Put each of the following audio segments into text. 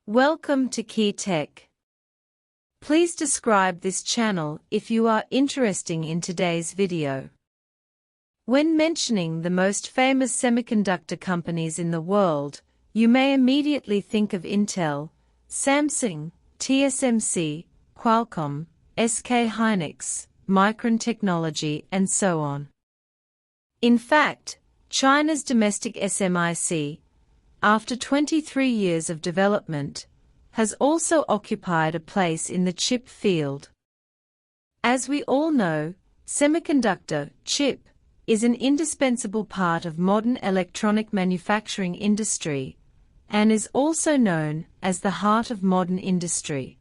Welcome to Key Tech. Please describe this channel if you are interested in today's video. When mentioning the most famous semiconductor companies in the world, you may immediately think of Intel, Samsung, TSMC, Qualcomm, SK Hynix, Micron Technology, and so on. In fact, China's domestic SMIC, after 23 years of development, has also occupied a place in the chip field. As we all know, semiconductor chip is an indispensable part of modern electronic manufacturing industry and is also known as the heart of modern industry.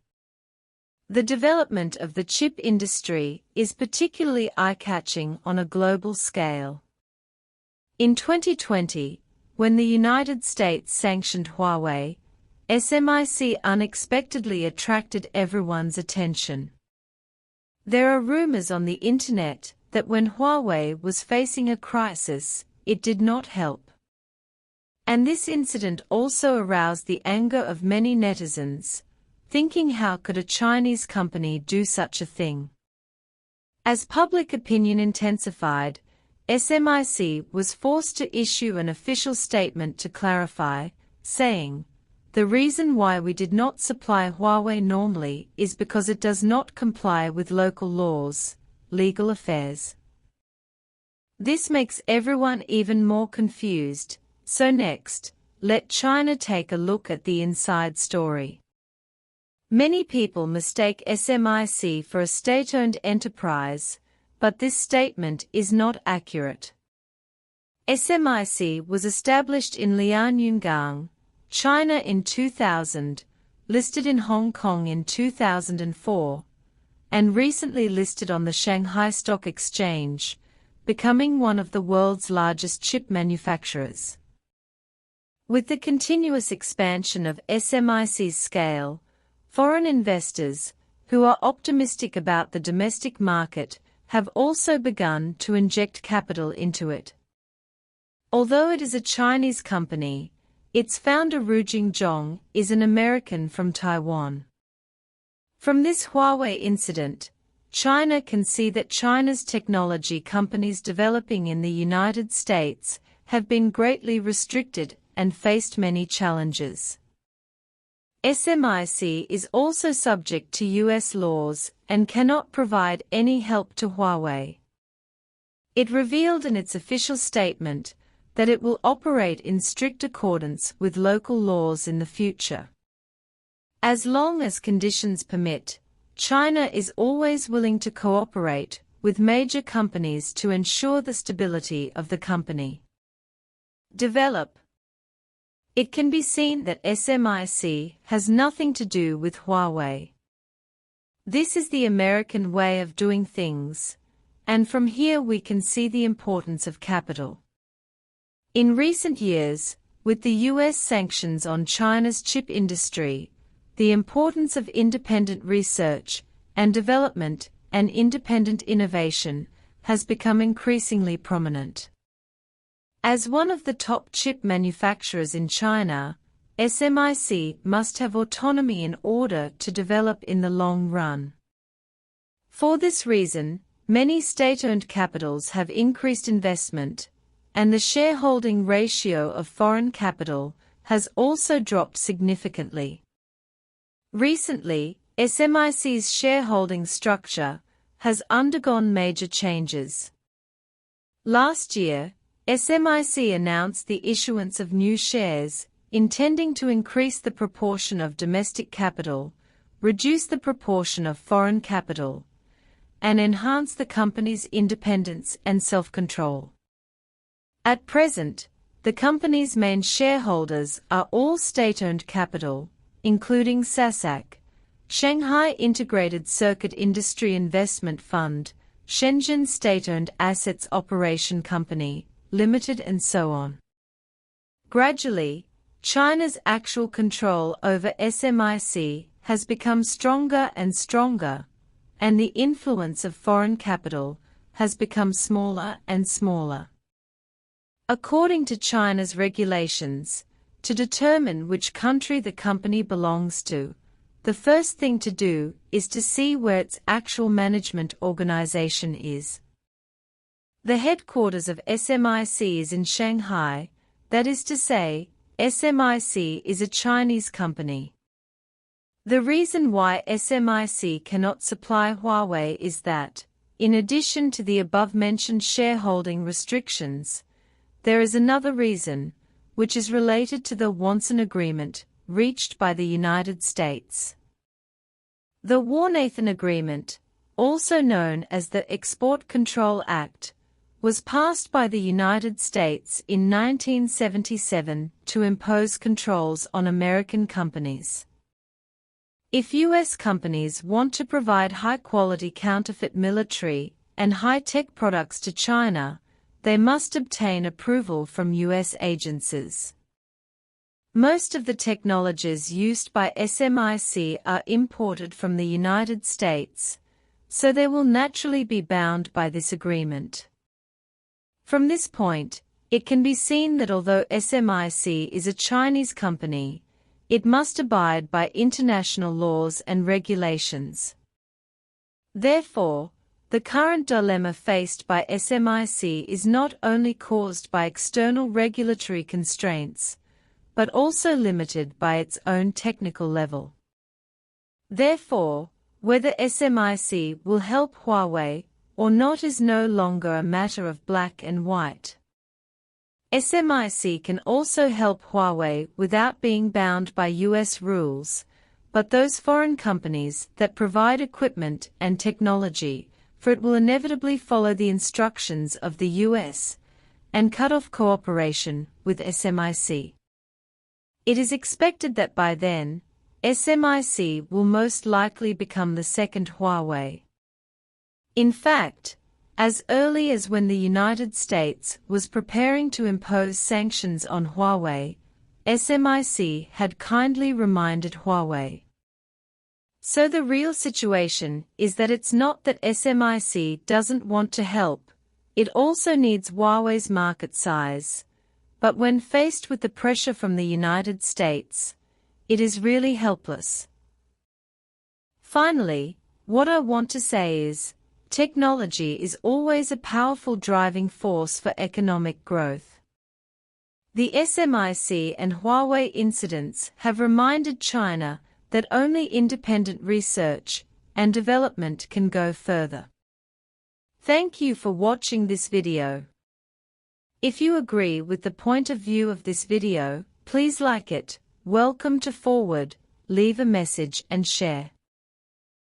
The development of the chip industry is particularly eye-catching on a global scale. In 2020, when the United States sanctioned Huawei, SMIC unexpectedly attracted everyone's attention. There are rumors on the internet that when Huawei was facing a crisis, it did not help. And this incident also aroused the anger of many netizens, thinking how could a Chinese company do such a thing? As public opinion intensified, SMIC was forced to issue an official statement to clarify, saying, "The reason why we did not supply Huawei normally is because it does not comply with local laws, legal affairs." This makes everyone even more confused, so next, let China take a look at the inside story. Many people mistake SMIC for a state-owned enterprise, but this statement is not accurate. SMIC was established in Lianyungang, China in 2000, listed in Hong Kong in 2004, and recently listed on the Shanghai Stock Exchange, becoming one of the world's largest chip manufacturers. With the continuous expansion of SMIC's scale, foreign investors, who are optimistic about the domestic market, have also begun to inject capital into it. Although it is a Chinese company, its founder Ru Jingzhong is an American from Taiwan. From this Huawei incident, China can see that China's technology companies developing in the United States have been greatly restricted and faced many challenges. SMIC is also subject to US laws and cannot provide any help to Huawei. It revealed in its official statement that it will operate in strict accordance with local laws in the future. As long as conditions permit, China is always willing to cooperate with major companies to ensure the stability of the company. Develop. It can be seen that SMIC has nothing to do with Huawei. This is the American way of doing things, and from here we can see the importance of capital. In recent years, with the US sanctions on China's chip industry, the importance of independent research and development and independent innovation has become increasingly prominent. As one of the top chip manufacturers in China, SMIC must have autonomy in order to develop in the long run. For this reason, many state-owned capitals have increased investment, and the shareholding ratio of foreign capital has also dropped significantly. Recently, SMIC's shareholding structure has undergone major changes. Last year, SMIC announced the issuance of new shares, intending to increase the proportion of domestic capital, reduce the proportion of foreign capital, and enhance the company's independence and self-control. At present, the company's main shareholders are all state-owned capital, including SASAC, Shanghai Integrated Circuit Industry Investment Fund, Shenzhen State-Owned Assets Operation Company, Limited, and so on. Gradually, China's actual control over SMIC has become stronger and stronger, and the influence of foreign capital has become smaller and smaller. According to China's regulations, To determine which country the company belongs to, the first thing to do is to see where its actual management organization is. The headquarters of SMIC is in Shanghai, that is to say, SMIC is a Chinese company. The reason why SMIC cannot supply Huawei is that, in addition to the above-mentioned shareholding restrictions, there is another reason, which is related to the Wonson Agreement, reached by the United States. The Warnathan Agreement, also known as the Export Control Act, was passed by the United States in 1977 to impose controls on American companies. If U.S. companies want to provide high-quality counterfeit military and high-tech products to China, they must obtain approval from U.S. agencies. Most of the technologies used by SMIC are imported from the United States, so they will naturally be bound by this agreement. From this point, it can be seen that although SMIC is a Chinese company, it must abide by international laws and regulations. Therefore, the current dilemma faced by SMIC is not only caused by external regulatory constraints, but also limited by its own technical level. Therefore, whether SMIC will help Huawei or not is no longer a matter of black and white. SMIC can also help Huawei without being bound by U.S. rules, but those foreign companies that provide equipment and technology for it will inevitably follow the instructions of the U.S. and cut off cooperation with SMIC. It is expected that by then, SMIC will most likely become the second Huawei. In fact, as early as when the United States was preparing to impose sanctions on Huawei, SMIC had kindly reminded Huawei. So the real situation is that it's not that SMIC doesn't want to help, it also needs Huawei's market size, but when faced with the pressure from the United States, it is really helpless. Finally, what I want to say is, technology is always a powerful driving force for economic growth. The SMIC and Huawei incidents have reminded China that only independent research and development can go further. Thank you for watching this video. If you agree with the point of view of this video, please like it, welcome to Forward, leave a message and share.